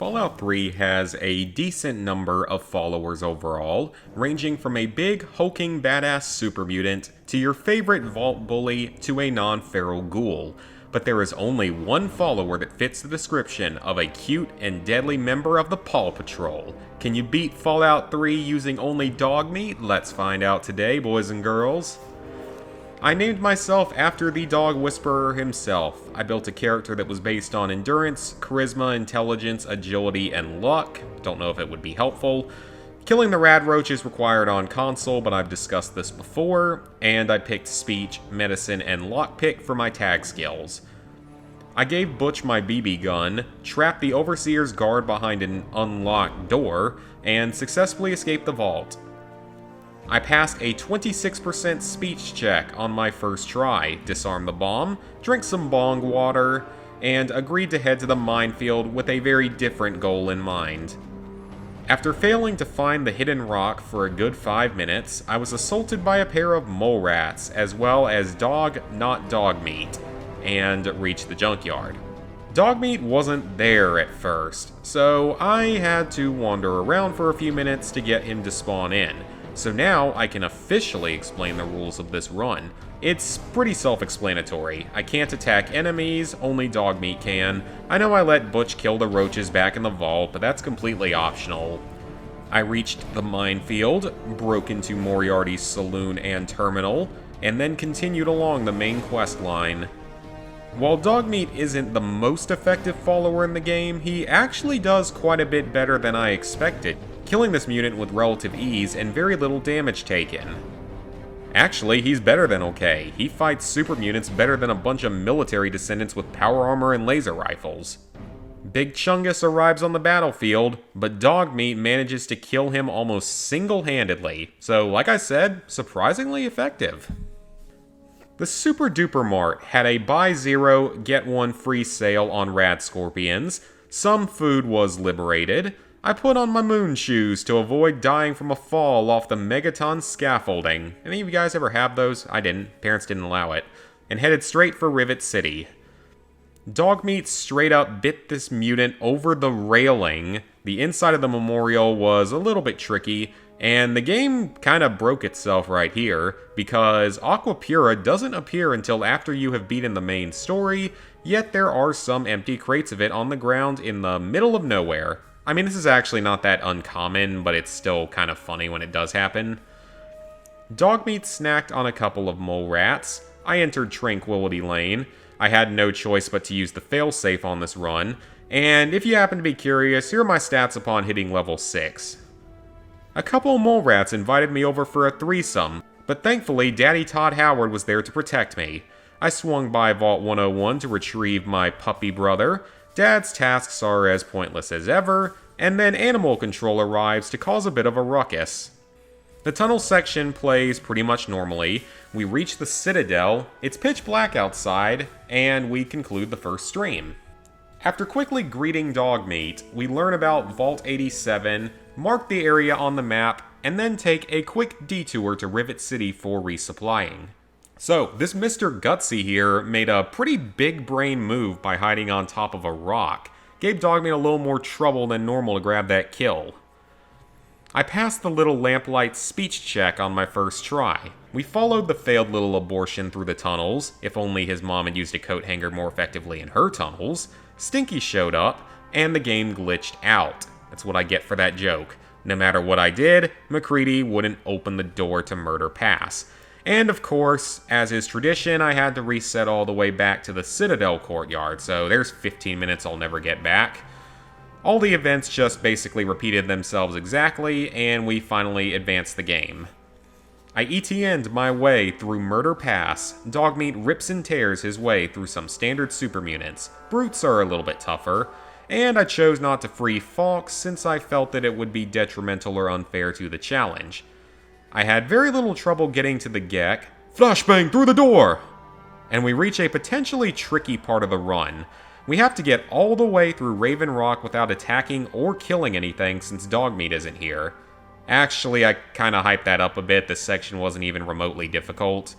Fallout 3 has a decent number of followers overall, ranging from a big, hulking badass super mutant to your favorite vault bully to a non-feral ghoul. But there is only one follower that fits the description of a cute and deadly member of the Paw Patrol. Can you beat Fallout 3 using only Dogmeat? Let's find out today, boys and girls. I named myself after the dog whisperer himself. I built a character that was based on endurance, charisma, intelligence, agility, and luck. Don't know if it would be helpful. Killing the rad roach is required on console, but I've discussed this before, and I picked speech, medicine, and lockpick for my tag skills. I gave Butch my BB gun, trapped the Overseer's guard behind an unlocked door, and successfully escaped the vault. I passed a 26% speech check on my first try, disarmed the bomb, drank some bong water, and agreed to head to the minefield with a very different goal in mind. After failing to find the hidden rock for a good 5 minutes, I was assaulted by a pair of mole rats, as well as dog, not Dogmeat, and reached the junkyard. Dogmeat wasn't there at first, so I had to wander around for a few minutes to get him to spawn in. So now I can officially explain the rules of this run. It's pretty self-explanatory. I can't attack enemies, only Dogmeat can. I know I let Butch kill the roaches back in the vault, but that's completely optional. I reached the minefield, broke into Moriarty's saloon and terminal, and then continued along the main quest line. While Dogmeat isn't the most effective follower in the game, he actually does quite a bit better than I expected, killing this mutant with relative ease and very little damage taken. Actually, he's better than okay. He fights super mutants better than a bunch of military descendants with power armor and laser rifles. Big Chungus arrives on the battlefield, but Dogmeat manages to kill him almost single-handedly, so like I said, surprisingly effective. The Super Duper Mart had a buy 0, get 1 free sale on rad scorpions, some food was liberated, I put on my moon shoes to avoid dying from a fall off the Megaton scaffolding. Any of you guys ever have those? I didn't. Parents didn't allow it. And headed straight for Rivet City. Dogmeat straight up bit this mutant over the railing. The inside of the memorial was a little bit tricky, and the game kind of broke itself right here, because Aquapura doesn't appear until after you have beaten the main story, yet there are some empty crates of it on the ground in the middle of nowhere. I mean, this is actually not that uncommon, but it's still kind of funny when it does happen. Dogmeat snacked on a couple of mole rats. I entered Tranquility Lane. I had no choice but to use the failsafe on this run, and if you happen to be curious, here are my stats upon hitting level 6. A couple of mole rats invited me over for a threesome, but thankfully Daddy Todd Howard was there to protect me. I swung by Vault 101 to retrieve my puppy brother. Dad's tasks are as pointless as ever, and then Animal Control arrives to cause a bit of a ruckus. The tunnel section plays pretty much normally. We reach the Citadel, it's pitch black outside, and we conclude the first stream. After quickly greeting Dogmeat, we learn about Vault 87, mark the area on the map, and then take a quick detour to Rivet City for resupplying. So, this Mr. Gutsy here made a pretty big brain move by hiding on top of a rock. Gave Dogmeat a little more trouble than normal to grab that kill. I passed the little lamplight speech check on my first try. We followed the failed little abortion through the tunnels, if only his mom had used a coat hanger more effectively in her tunnels. Stinky showed up, and the game glitched out. That's what I get for that joke. No matter what I did, McCready wouldn't open the door to Murder Pass. And of course, as is tradition, I had to reset all the way back to the Citadel courtyard, so there's 15 minutes I'll never get back. All the events just basically repeated themselves exactly, and we finally advanced the game. I ETN'd my way through Murder Pass. Dogmeat rips and tears his way through some standard super mutants. Brutes are a little bit tougher, and I chose not to free Falks since I felt that it would be detrimental or unfair to the challenge. I had very little trouble getting to the Gek. Flashbang through the door! And we reach a potentially tricky part of the run. We have to get all the way through Raven Rock without attacking or killing anything since Dogmeat isn't here. Actually, I kinda hyped that up a bit, this section wasn't even remotely difficult.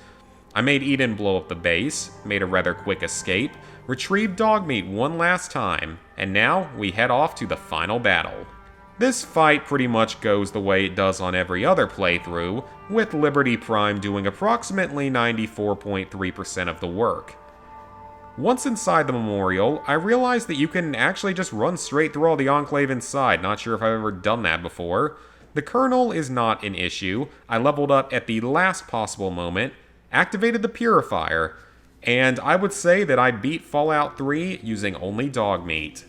I made Eden blow up the base, made a rather quick escape, retrieve Dogmeat one last time, and now we head off to the final battle. This fight pretty much goes the way it does on every other playthrough, with Liberty Prime doing approximately 94.3% of the work. Once inside the memorial, I realized that you can actually just run straight through all the Enclave inside. Not sure if I've ever done that before. The Colonel is not an issue. I leveled up at the last possible moment, activated the Purifier, and I would say that I beat Fallout 3 using only Dogmeat.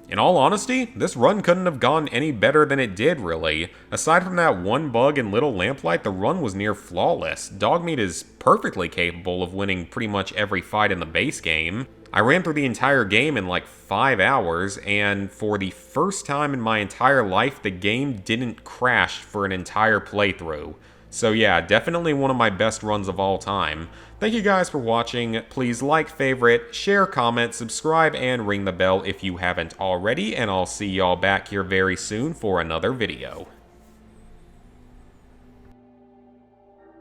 In all honesty, this run couldn't have gone any better than it did, really. Aside from that one bug in Little Lamplight, the run was near flawless. Dogmeat is perfectly capable of winning pretty much every fight in the base game. I ran through the entire game in like 5 hours, and for the first time in my entire life, the game didn't crash for an entire playthrough. So yeah, definitely one of my best runs of all time. Thank you guys for watching. Please like, favorite, share, comment, subscribe, and ring the bell if you haven't already, and I'll see y'all back here very soon for another video.